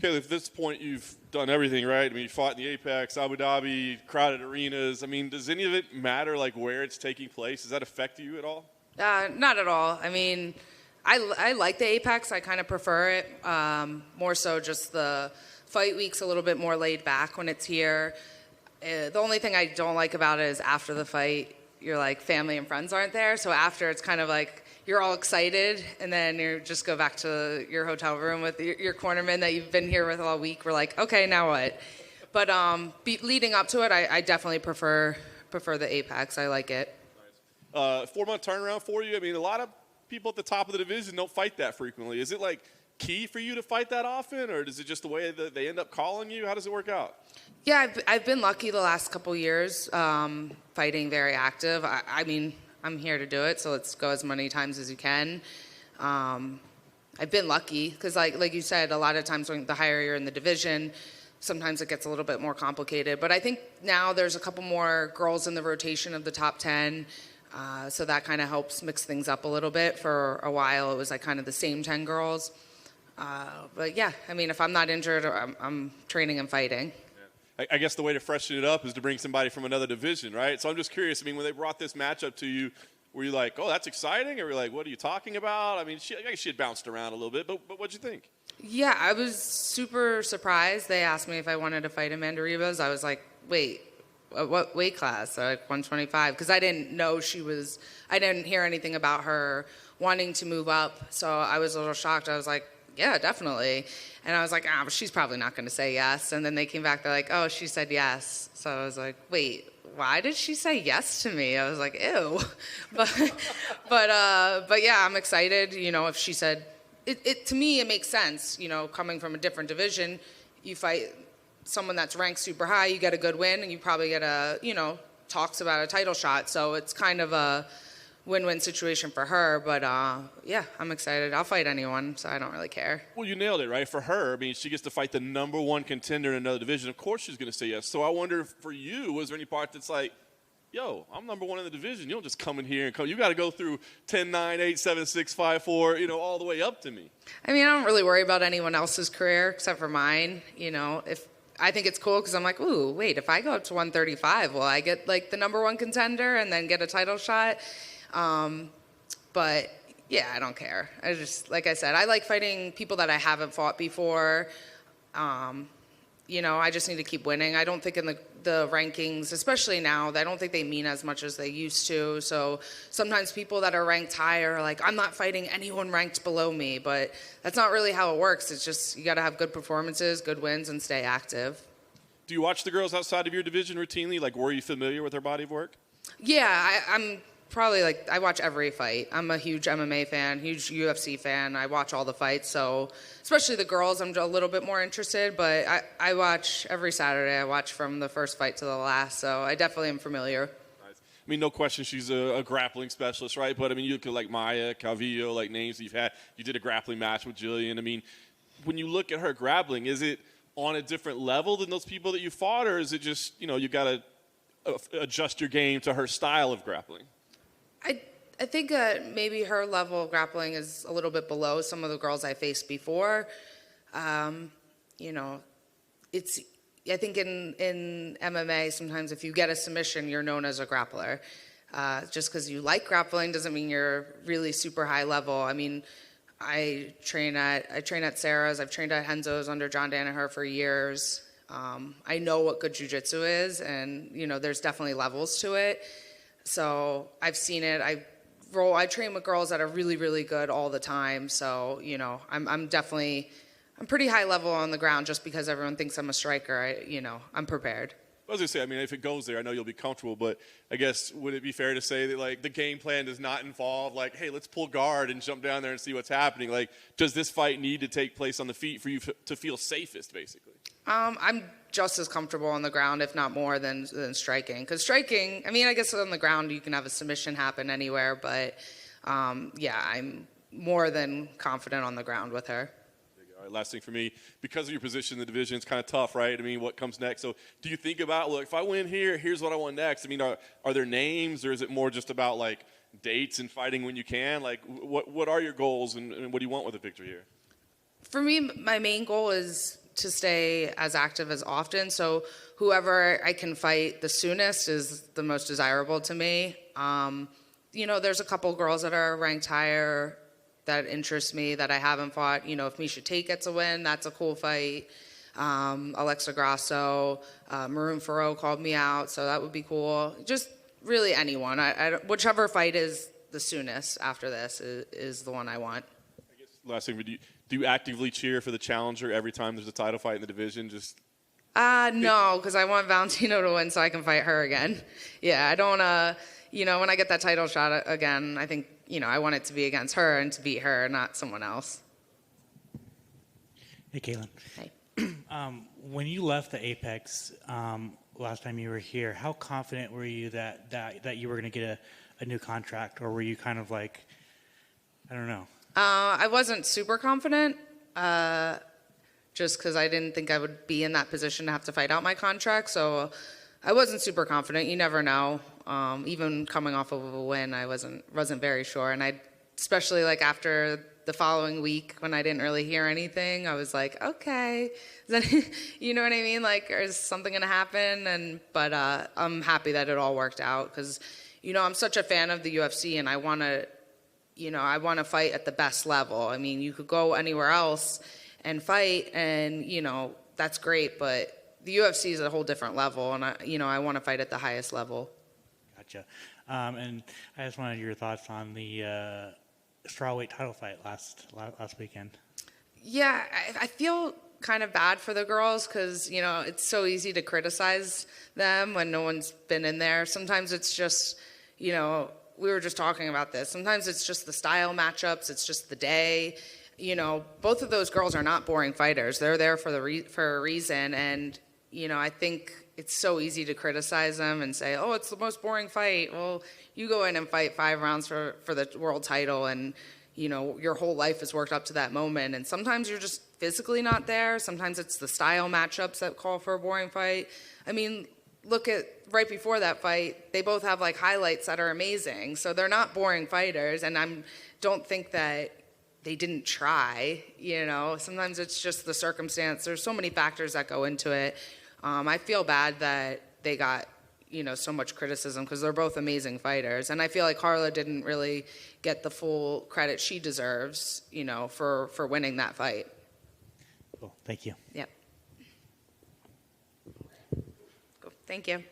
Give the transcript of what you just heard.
Okay, at this point, you've done everything, right? I mean, you fought in the Apex, Abu Dhabi, crowded arenas. I mean, does any of it matter, like, where it's taking place? Does that affect you at all? Not at all. I mean, I like the Apex. I kind of prefer it. More so just the fight week's a little bit more laid back when it's here. The only thing I don't like about it is after the fight, your like family and friends aren't there. So after, it's kind of like you're all excited, and then you just go back to your hotel room with your cornerman that you've been here with all week. We're like, okay, now what? But leading up to it, I definitely prefer the Apex. I like it. Nice. 4-month turnaround for you. I mean, a lot of people at the top of the division don't fight that frequently. Is it like key for you to fight that often, or is it just the way that they end up calling you? How does it work out? Yeah, I've been lucky the last couple years, fighting very active. I mean, I'm here to do it, so let's go as many times as you can. I've been lucky because, like you said, a lot of times when the higher you're in the division, sometimes it gets a little bit more complicated. But I think now there's a couple more girls in the rotation of the top 10, so that kind of helps mix things up a little bit. For a while, it was like kind of the same 10 girls. But yeah, I mean, if I'm not injured, I'm training and fighting. I guess the way to freshen it up is to bring somebody from another division, right? So I'm just curious. I mean, when they brought this matchup to you, were you like, oh, that's exciting? Or were you like, what are you talking about? I mean, I guess she had bounced around a little bit, but what'd you think? Yeah, I was super surprised. They asked me if I wanted to fight Amanda Ribas. I was like, wait, what weight class? Like 125? Because I didn't know I didn't hear anything about her wanting to move up. So I was a little shocked. I was like, yeah, definitely. And I was like, but she's probably not going to say yes. And then they came back, they're like, oh, she said yes. So I was like, wait, why did she say yes to me? I was like, ew. But yeah, I'm excited. You know, if she said, to me, it makes sense. You know, coming from a different division, you fight someone that's ranked super high, you get a good win, and you probably get talks about a title shot. So it's kind of a win-win situation for her, but yeah, I'm excited. I'll fight anyone, so I don't really care. Well, you nailed it, right? For her, I mean, she gets to fight the number one contender in another division. Of course she's going to say yes. So I wonder, for you, was there any part that's like, yo, I'm number one in the division. You don't just come in here and come. You got to go through 10, 9, 8, 7, 6, 5, 4, all the way up to me. I mean, I don't really worry about anyone else's career except for mine. If I think it's cool because I'm like, ooh, wait, if I go up to 135, will I get like the number one contender and then get a title shot? But yeah, I don't care. I just, like I said, I like fighting people that I haven't fought before. I just need to keep winning. I don't think in the rankings, especially now, I don't think they mean as much as they used to. So sometimes people that are ranked higher are like, I'm not fighting anyone ranked below me, but that's not really how it works. It's just, you got to have good performances, good wins, and stay active. Do you watch the girls outside of your division routinely? Like, were you familiar with their body of work? Yeah, I'm probably I watch every fight. I'm a huge MMA fan, huge UFC fan. I watch all the fights, so especially the girls, I'm a little bit more interested, but I watch every Saturday. I watch from the first fight to the last, so I definitely am familiar. Nice. I mean, no question she's a grappling specialist, right? But, I mean, you look at like Maya, Calvillo, like names that you've had. You did a grappling match with Jillian. I mean, when you look at her grappling, is it on a different level than those people that you fought, or is it just, you got to adjust your game to her style of grappling? I think maybe her level of grappling is a little bit below some of the girls I faced before. I think in MMA, sometimes if you get a submission, you're known as a grappler. Just because you like grappling doesn't mean you're really super high level. I mean, I train at Sarah's. I've trained at Henzo's under John Danaher for years. I know what good jiu-jitsu is, and there's definitely levels to it. So I've seen it. I train with girls that are really, really good all the time. So I'm pretty high level on the ground just because everyone thinks I'm a striker. I'm prepared. I was going to say, I mean, if it goes there, I know you'll be comfortable, but I guess would it be fair to say that, like, the game plan does not involve, like, hey, let's pull guard and jump down there and see what's happening? Like, does this fight need to take place on the feet for you to feel safest, basically? I'm just as comfortable on the ground, if not more, than striking. Because striking, I mean, I guess on the ground you can have a submission happen anywhere, but, yeah, I'm more than confident on the ground with her. All right, last thing for me, because of your position in the division, it's kind of tough, right? I mean, what comes next? So do you think about, look, if I win here, here's what I want next? I mean, are there names, or is it more just about, like, dates and fighting when you can? Like, what are your goals, and what do you want with a victory here? For me, my main goal is to stay as active as often. So whoever I can fight the soonest is the most desirable to me. There's a couple girls that are ranked higher that interest me that I haven't fought. If Miesha Tate gets a win, that's a cool fight. Alexa Grasso, Maroon Farrow called me out, so that would be cool. Just really anyone. Whichever fight is the soonest after this is the one I want. I guess last thing, do you actively cheer for the challenger every time there's a title fight in the division? No, because I want Valentino to win so I can fight her again. Yeah, I don't, when I get that title shot again, I think, I want it to be against her and to beat her, not someone else. Hey, Katlyn. Hey. When you left the Apex last time you were here, how confident were you that you were going to get a new contract, or were you kind of like, I don't know? I wasn't super confident, just because I didn't think I would be in that position to have to fight out my contract. So I wasn't super confident. You never know. Even coming off of a win, I wasn't very sure. And especially like after the following week when I didn't really hear anything, I was like, okay, then you know what I mean? Like, is something gonna happen? But I'm happy that it all worked out because, I'm such a fan of the UFC and I want to fight at the best level. I mean, you could go anywhere else and fight, and that's great, but the UFC is a whole different level, and I want to fight at the highest level. Gotcha. And I just wanted your thoughts on the strawweight title fight last weekend. Yeah, I feel kind of bad for the girls because it's so easy to criticize them when no one's been in there. Sometimes it's just we were just talking about this. Sometimes it's just the style matchups. It's just the day. Both of those girls are not boring fighters. They're there for a reason. And, I think it's so easy to criticize them and say, oh, it's the most boring fight. Well, you go in and fight 5 rounds for the world title and, your whole life is worked up to that moment. And sometimes you're just physically not there. Sometimes it's the style matchups that call for a boring fight. I mean, look at right before that fight, they both have like highlights that are amazing. So they're not boring fighters. And don't think that they didn't try, Sometimes it's just the circumstance. There's so many factors that go into it. I feel bad that they got, so much criticism because they're both amazing fighters. And I feel like Carla didn't really get the full credit she deserves, for winning that fight. Cool. Thank you. Yep. Cool. Thank you.